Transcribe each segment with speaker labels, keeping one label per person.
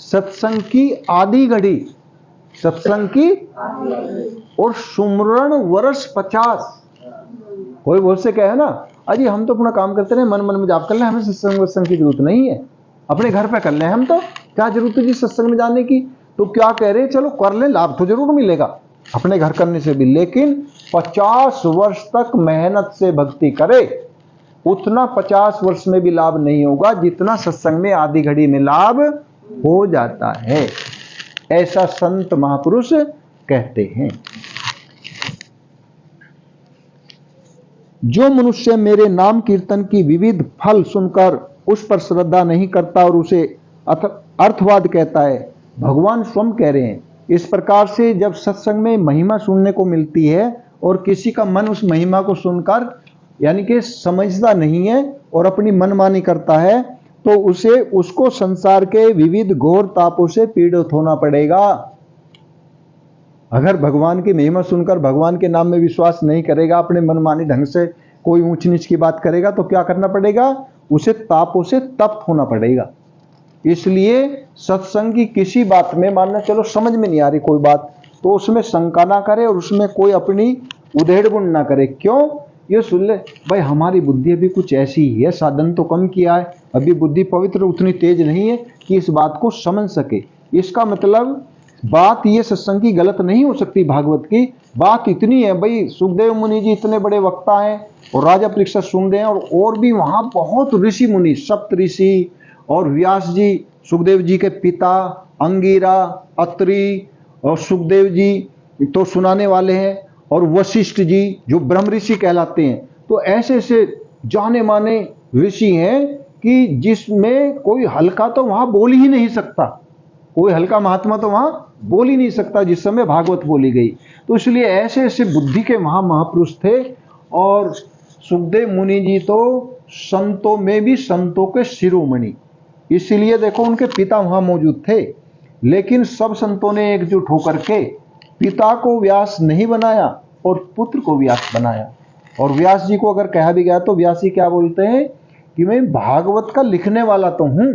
Speaker 1: सत्संग की आधी घड़ी, सत्संग की और सुमरण वर्ष 50। कोई बहुत से कहे ना, अजी हम तो अपना काम करते रहे, मन मन में जाप कर ले, हमें सत्संग की जरूरत नहीं है, अपने घर पे कर ले, हम तो क्या जरूरत है जी सत्संग में जाने की। तो क्या कह रहे, चलो कर ले, लाभ तो जरूर मिलेगा अपने घर करने से भी, लेकिन 50 वर्ष तक मेहनत से भक्ति करे उतना 50 वर्ष में भी लाभ नहीं होगा जितना सत्संग में आधी घड़ी में लाभ हो जाता है, ऐसा संत महापुरुष कहते हैं। जो मनुष्य मेरे नाम कीर्तन की विविध फल सुनकर उस पर श्रद्धा नहीं करता और उसे अर्थवाद कहता है, भगवान स्वयं कह रहे हैं, इस प्रकार से जब सत्संग में महिमा सुनने को मिलती है और किसी का मन उस महिमा को सुनकर यानी कि समझता नहीं है और अपनी मनमानी करता है, तो उसको संसार के विविध घोर तापों से पीड़ित होना पड़ेगा। अगर भगवान की महिमा सुनकर भगवान के नाम में विश्वास नहीं करेगा, अपने मनमानी ढंग से कोई ऊंच नीच की बात करेगा, तो क्या करना पड़ेगा, उसे तापों से तप्त होना पड़ेगा। इसलिए सत्संग की किसी बात में मानना, चलो समझ में नहीं आ रही कोई बात, तो उसमें शंका ना करे और उसमें कोई अपनी उधेड़ बुन ना करे। क्यों, ये सुन ले भाई, हमारी बुद्धि अभी कुछ ऐसी ही है, साधन तो कम किया है, अभी बुद्धि पवित्र उतनी तेज नहीं है कि इस बात को समझ सके। इसका मतलब बात ये सत्संग की गलत नहीं हो सकती, भागवत की बात इतनी है भाई, सुखदेव मुनि जी इतने बड़े वक्ता हैं और राजा परीक्षित सुन रहे हैं, और भी वहां बहुत ऋषि मुनि, सप्त ऋषि और व्यास जी, सुखदेव जी के पिता अंगिरा, अत्रि और सुखदेव जी तो सुनाने वाले हैं, और वशिष्ठ जी जो ब्रह्म ऋषि कहलाते हैं। तो ऐसे ऐसे जाने माने ऋषि हैं कि जिसमें कोई हल्का तो वहां बोल ही नहीं सकता, कोई हल्का महात्मा तो वहां बोल ही नहीं सकता जिस समय भागवत बोली गई। तो इसलिए ऐसे ऐसे बुद्धि के वहां महापुरुष थे, और सुखदेव मुनि जी तो संतों में भी संतों के शिरोमणि, इसलिए देखो उनके पिता वहां मौजूद थे, लेकिन सब संतों ने एकजुट होकर के पिता को व्यास नहीं बनाया और पुत्र को व्यास बनाया। और व्यास जी को अगर कहा भी गया तो व्यास जी क्या बोलते हैं कि मैं भागवत का लिखने वाला तो हूं,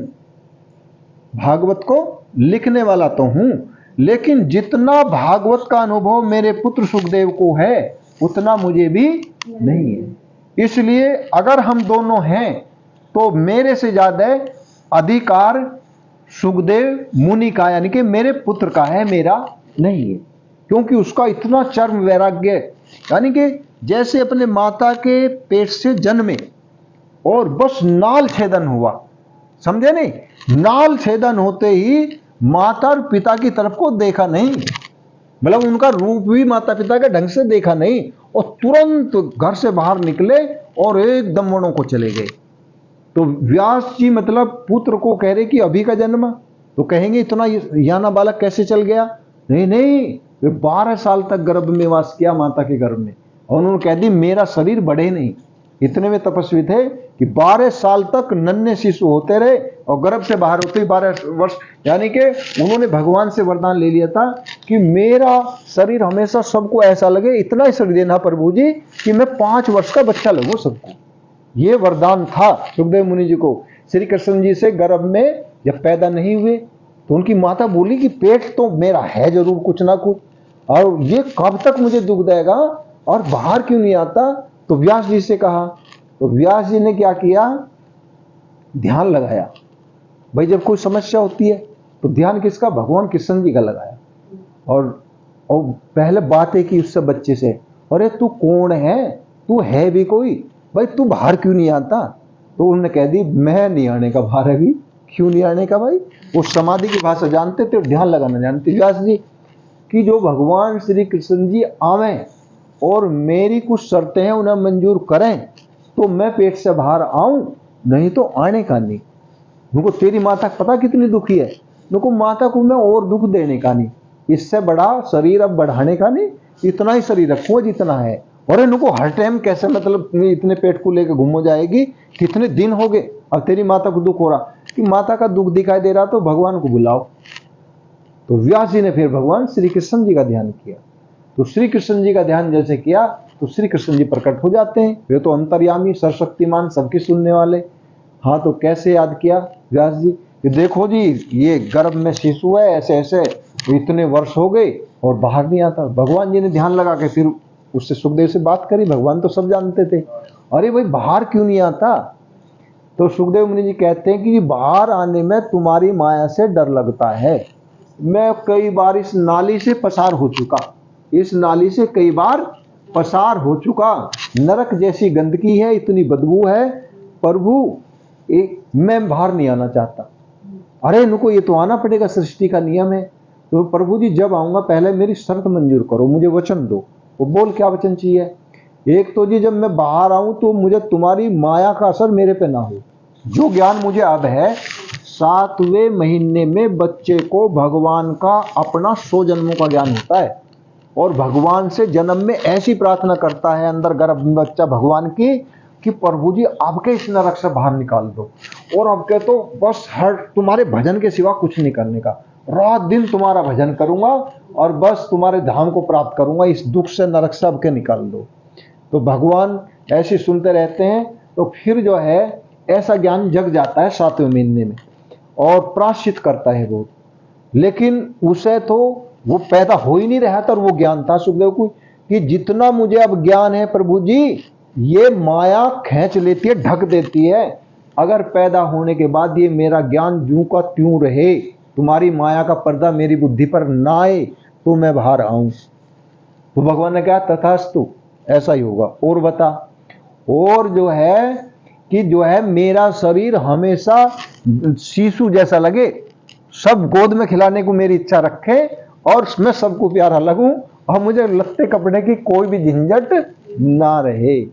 Speaker 1: भागवत को लिखने वाला तो हूं, लेकिन जितना भागवत का अनुभव मेरे पुत्र सुखदेव को है उतना मुझे भी नहीं है। इसलिए अगर हम दोनों हैं तो मेरे से ज्यादा अधिकार सुखदेव मुनि का यानी कि मेरे पुत्र का है, मेरा नहीं है, क्योंकि उसका इतना चरम वैराग्य, यानी कि जैसे अपने माता के पेट से जन्मे और बस नाल छेदन हुआ, समझे नहीं, नाल छेदन होते ही माता और पिता की तरफ को देखा नहीं, मतलब उनका रूप भी माता पिता के ढंग से देखा नहीं, और तुरंत घर से बाहर निकले और एकदम वनों को चले गए। तो व्यास जी मतलब पुत्र को कह रहे कि अभी का जन्म, तो कहेंगे इतना याना बालक कैसे चल गया, नहीं नहीं, वे 12 साल तक गर्भ में वास किया माता के गर्भ में, और उन्होंने कह दी मेरा शरीर बढ़े नहीं, इतने में तपस्वी थे कि 12 साल तक नन्हे शिशु होते रहे और गर्भ से बाहर होते ही 12 वर्ष, यानी कि उन्होंने भगवान से वरदान ले लिया था कि मेरा शरीर हमेशा सबको ऐसा लगे, इतना ही शरीर देना प्रभु जी कि मैं 5 वर्ष का बच्चा लगूं सबको। ये वरदान था सुखदेव मुनि जी को। श्री कृष्ण जी से गर्भ में जब पैदा नहीं हुए तो उनकी माता बोली कि पेट तो मेरा है जरूर कुछ ना कुछ, और ये कब तक मुझे दुख देगा और बाहर क्यों नहीं आता। तो व्यास जी से कहा, तो व्यास जी ने क्या किया, ध्यान लगाया। भाई जब कोई समस्या होती है तो ध्यान किसका, भगवान कृष्ण जी का लगाया, और पहले बातें की उससे बच्चे से, अरे तू कौन है, तू है भी कोई, भाई तू बाहर क्यों नहीं आता। तो उन्होंने कह दी मैं नहीं आने का बाहर अभी। क्यों नहीं आने का भाई, वो समाधि की भाषा जानते थे और ध्यान लगाना जानते व्यास जी, कि जो भगवान श्री कृष्ण जी आवे और मेरी कुछ शर्तें हैं उन्हें मंजूर करें तो मैं पेट से बाहर आऊं, नहीं तो आने का नहीं। उनको तेरी माता पता कितनी दुखी है, उनको माता को मैं और दुख देने का नहीं, इससे बड़ा शरीर अब बढ़ाने का नहीं, इतना ही शरीर रखूंगा जितना है। और इनको हर टाइम कैसे मतलब इतने पेट को लेकर घूमो जाएगी, कितने दिन हो गए अब तेरी माता को दुख हो रहा, कि माता का दुख दिखाई दे रहा तो भगवान को बुलाओ। तो व्यास जी ने फिर भगवान श्री कृष्ण जी का ध्यान किया। तो श्री कृष्ण जी का ध्यान जैसे किया तो श्री कृष्ण जी प्रकट हो जाते हैं, वे तो अंतर्यामी सर्वशक्तिमान सबके सुनने वाले। हाँ तो कैसे याद किया व्यास जी, कि देखो जी ये गर्भ में शिशु है, ऐसे ऐसे इतने वर्ष हो गए और बाहर नहीं आता। भगवान जी ने ध्यान लगा के फिर उससे सुखदेव से बात करी। भगवान तो सब जानते थे, अरे भाई बाहर क्यों नहीं आता? तो सुखदेव मुनि जी कहते हैं कि बाहर आने में तुम्हारी माया से डर लगता है। मैं कई बार इस नाली से पसार हो चुका, इस नाली से कई बार पसार हो चुका। नरक जैसी गंदगी है, इतनी बदबू है प्रभु, मैं बाहर नहीं आना चाहता। अरे इनको ये तो आना पड़ेगा, सृष्टि का नियम है। तो प्रभु जी जब आऊंगा पहले मेरी शर्त मंजूर करो, मुझे वचन दो। वो बोल क्या वचन चाहिए? एक तो जी जब मैं बाहर आऊं तो मुझे तुम्हारी माया का असर मेरे पे ना हो। जो ज्ञान मुझे अब है, 7वें महीने में बच्चे को भगवान का अपना 100 जन्मों का ज्ञान होता है और भगवान से जन्म में ऐसी प्रार्थना करता है अंदर गर्भ में बच्चा भगवान की कि प्रभु जी आपके इस नरक से बाहर निकाल दो। और अब के तो बस हर तुम्हारे भजन के सिवा कुछ नहीं करने का, रात दिन तुम्हारा भजन करूंगा और बस तुम्हारे धाम को प्राप्त करूंगा, इस दुख से नरक से अब के निकाल दो। तो भगवान ऐसे सुनते रहते हैं। तो फिर जो है ऐसा ज्ञान जग जाता है 7वें महीने में और प्राश्चित करता है वो। लेकिन उसे तो वो पैदा हो ही नहीं रहा था और वो ज्ञान था सुखदेव को कि जितना मुझे अब ज्ञान है प्रभु जी, ये माया खींच लेती है, ढक देती है। अगर पैदा होने के बाद ये मेरा ज्ञान ज्यों का त्यों रहे, तुम्हारी माया का पर्दा मेरी बुद्धि पर ना आए, तो मैं बाहर आऊं। तो भगवान ने कहा तथास्तु, ऐसा ही होगा। और बता, और जो है कि जो है मेरा शरीर हमेशा शिशु जैसा लगे, सब गोद में खिलाने को मेरी इच्छा रखे और मैं सबको प्यारा लगूं और मुझे लत्ते कपड़े की कोई भी झंझट ना रहे,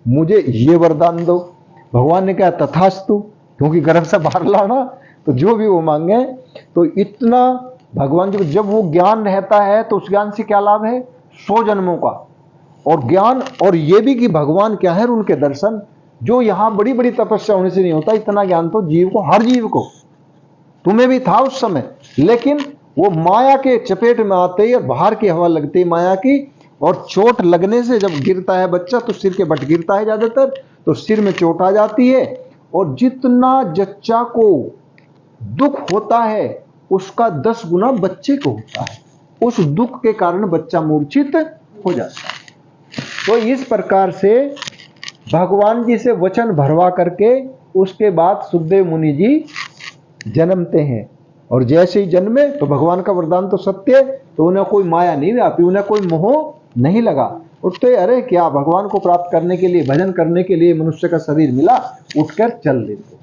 Speaker 1: मुझे ये वरदान दो। भगवान ने कहा तथास्तु, क्योंकि गर्भ से बाहर लाना तो जो भी वो मांगे। तो इतना भगवान जी जब वो ज्ञान रहता है तो उस ज्ञान से क्या लाभ है? 100 जन्मों का और ज्ञान, और ये भी कि भगवान क्या है उनके दर्शन, जो यहां बड़ी बड़ी तपस्या होने से नहीं होता। इतना ज्ञान तो जीव को, हर जीव को, तुम्हें भी था उस समय, लेकिन वो माया के चपेट में आते ही और बाहर की हवा लगती है माया की, और चोट लगने से जब गिरता है बच्चा तो सिर के बट गिरता है ज्यादातर, तो सिर में चोट आ जाती है। और जितना जच्चा को दुख होता है उसका 10 गुना बच्चे को होता है। उस दुख के कारण बच्चा मूर्छित हो जाता है। तो इस प्रकार से भगवान जी से वचन भरवा करके उसके बाद सुखदेव मुनि जी जन्मते हैं। और जैसे ही जन्मे तो भगवान का वरदान तो सत्य, तो उन्हें कोई माया नहीं व्यापी, उन्हें कोई मोह नहीं लगा। उठते अरे क्या भगवान को प्राप्त करने के लिए, भजन करने के लिए मनुष्य का शरीर मिला, उठकर चल देते।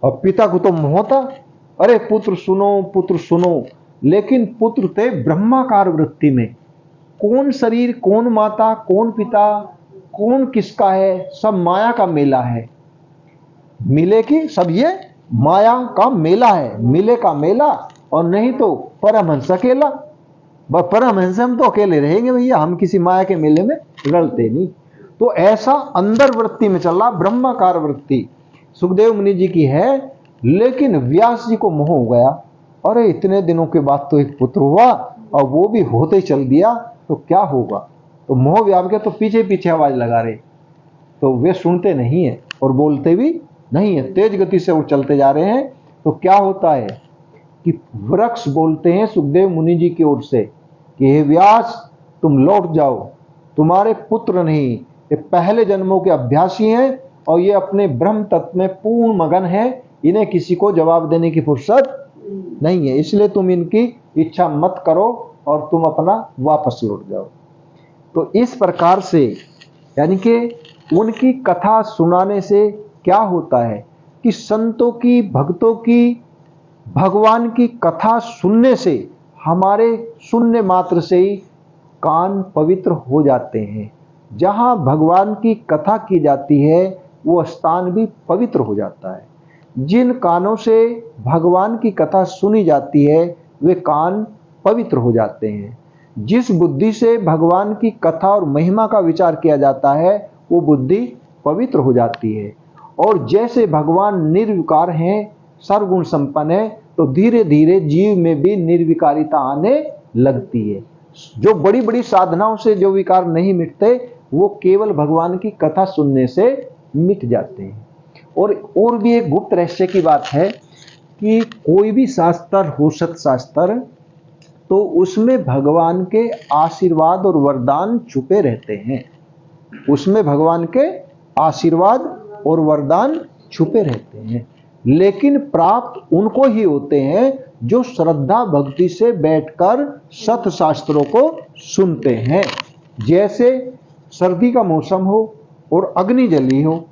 Speaker 1: और पिता को तो मोह था, अरे पुत्र सुनो पुत्र सुनो, लेकिन पुत्र थे ब्रह्माकार वृत्ति में। कौन शरीर, कौन माता, कौन पिता, कौन किसका है, सब माया का मेला है। मिले की सब ये माया का मेला है, मिले का मेला। और नहीं तो परमहंस अकेला, परमहंस हम तो अकेले रहेंगे भैया, हम किसी माया के मेले में रलते नहीं। तो ऐसा अंदर वृत्ति में चल रहा, ब्रह्माकार वृत्ति सुखदेव मुनि जी की है। लेकिन व्यास जी को मोह हो गया, अरे इतने दिनों के बाद तो एक पुत्र हुआ और वो भी होते चल दिया, तो क्या होगा? तो मोह व्याप के तो पीछे पीछे आवाज लगा रहे, तो वे सुनते नहीं है और बोलते भी नहीं है, तेज गति से वो चलते जा रहे हैं। तो क्या होता है कि वृक्ष बोलते हैं सुखदेव मुनि जी की ओर से कि हे व्यास, तुम लौट जाओ, तुम्हारे पुत्र नहीं, ये पहले जन्मों के अभ्यासी हैं और ये अपने ब्रह्म तत्व में पूर्ण मगन है, इन्हें किसी को जवाब देने की फुर्सत नहीं है, इसलिए तुम इनकी इच्छा मत करो और तुम अपना वापस लौट जाओ। तो इस प्रकार से यानी कि उनकी कथा सुनाने से क्या होता है कि संतों की, भक्तों की, भगवान की कथा सुनने से हमारे सुनने मात्र से ही कान पवित्र हो जाते हैं। जहां भगवान की कथा की जाती है वो स्थान भी पवित्र हो जाता है। जिन कानों से भगवान की कथा सुनी जाती है वे कान पवित्र हो जाते हैं। जिस बुद्धि से भगवान की कथा और महिमा का विचार किया जाता है वो बुद्धि पवित्र हो जाती है। और जैसे भगवान निर्विकार हैं, सर्वगुण संपन्न है, तो धीरे धीरे जीव में भी निर्विकारिता आने लगती है। जो बड़ी बड़ी साधनाओं से जो विकार नहीं मिटते वो केवल भगवान की कथा सुनने से मिट जाते हैं। और भी एक गुप्त रहस्य की बात है कि कोई भी शास्त्र हो, सत्शास्त्र, तो उसमें भगवान के आशीर्वाद और वरदान छुपे रहते हैं। उसमें भगवान के आशीर्वाद और वरदान छुपे रहते हैं, लेकिन प्राप्त उनको ही होते हैं जो श्रद्धा भक्ति से बैठकर सत शास्त्रों को सुनते हैं। जैसे सर्दी का मौसम हो और अग्नि जली हो,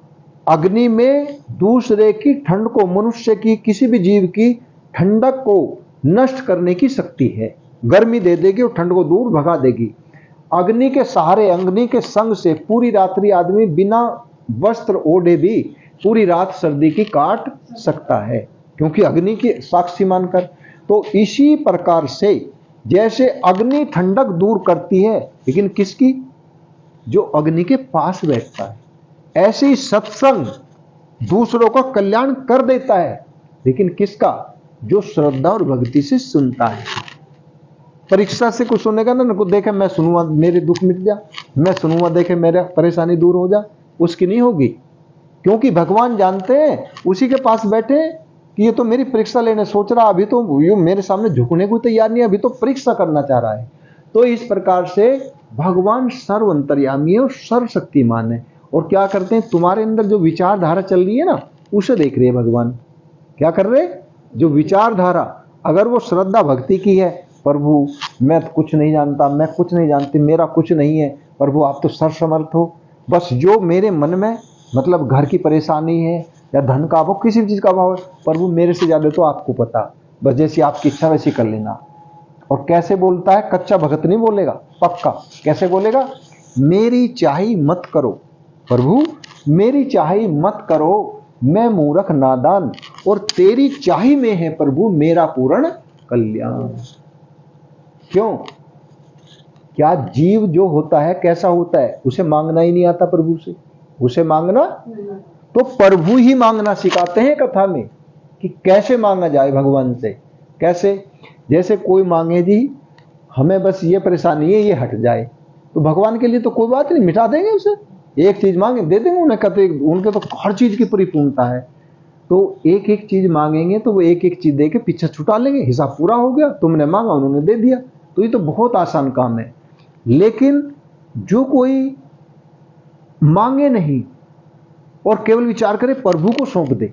Speaker 1: अग्नि में दूसरे की ठंड को, मनुष्य की, किसी भी जीव की ठंडक को नष्ट करने की शक्ति है। गर्मी दे देगी और ठंड को दूर भगा देगी। अग्नि के सहारे, अग्नि के संग से पूरी रात्रि आदमी बिना वस्त्र ओढ़े भी पूरी रात सर्दी की काट सकता है, क्योंकि अग्नि की साक्षी मानकर। तो इसी प्रकार से जैसे अग्नि ठंडक दूर करती है, लेकिन किसकी? जो अग्नि के पास बैठता है। ऐसे ही सत्संग दूसरों का कल्याण कर देता है, लेकिन किसका? जो श्रद्धा और भक्ति से सुनता है। परीक्षा से कुछ सुनेगा ना, कुछ देखे मैं सुनूंगा मेरे दुख मिट जा, मैं सुनूंगा देखे मेरा परेशानी दूर हो जा, उसकी नहीं होगी। क्योंकि भगवान जानते हैं उसी के पास बैठे कि ये तो मेरी परीक्षा लेने सोच रहा, अभी तो ये मेरे सामने झुकने को तैयार नहीं, अभी तो परीक्षा करना चाह रहा है। तो इस प्रकार से भगवान सर्व अंतर्यामी है और सर्वशक्तिमान है। और क्या करते हैं? तुम्हारे अंदर जो विचारधारा चल रही है ना, उसे देख रहे हैं भगवान। क्या कर रहे? जो विचारधारा, अगर वो श्रद्धा भक्ति की है, प्रभु मैं कुछ नहीं जानता, मैं कुछ नहीं जानती, मेरा कुछ नहीं है, प्रभु आप तो सर्वसमर्थ हो, बस जो मेरे मन में मतलब घर की परेशानी है या धन का अभाव, किसी भी चीज का अभाव है, प्रभु मेरे से ज्यादा तो आपको पता, बस जैसी आपकी इच्छा वैसी कर लेना। और कैसे बोलता है? कच्चा भगत नहीं बोलेगा, पक्का। कैसे बोलेगा? मेरी चाही मत करो प्रभु, मेरी चाही मत करो, मैं मूर्ख नादान, और तेरी चाही में है प्रभु मेरा पूर्ण कल्याण। क्यों? क्या जीव जो होता है कैसा होता है? उसे मांगना ही नहीं आता प्रभु से। उसे मांगना तो प्रभु ही मांगना सिखाते हैं कथा में कि कैसे मांगा जाए भगवान से। कैसे? जैसे कोई मांगे जी हमें बस ये परेशानी है, ये हट जाए, तो भगवान के लिए तो कोई बात नहीं, मिटा देंगे उसे। एक चीज मांगे दे देंगे उन्हें, कहते उनके तो हर चीज की परिपूर्णता है। तो एक एक चीज मांगेंगे तो वो एक एक चीज दे के पीछे छुटा लेंगे, हिसाब पूरा हो गया, तुमने मांगा उन्होंने दे दिया। तो ये तो बहुत आसान काम है। लेकिन जो कोई मांगे नहीं और केवल विचार करे, प्रभु को सौंप दे,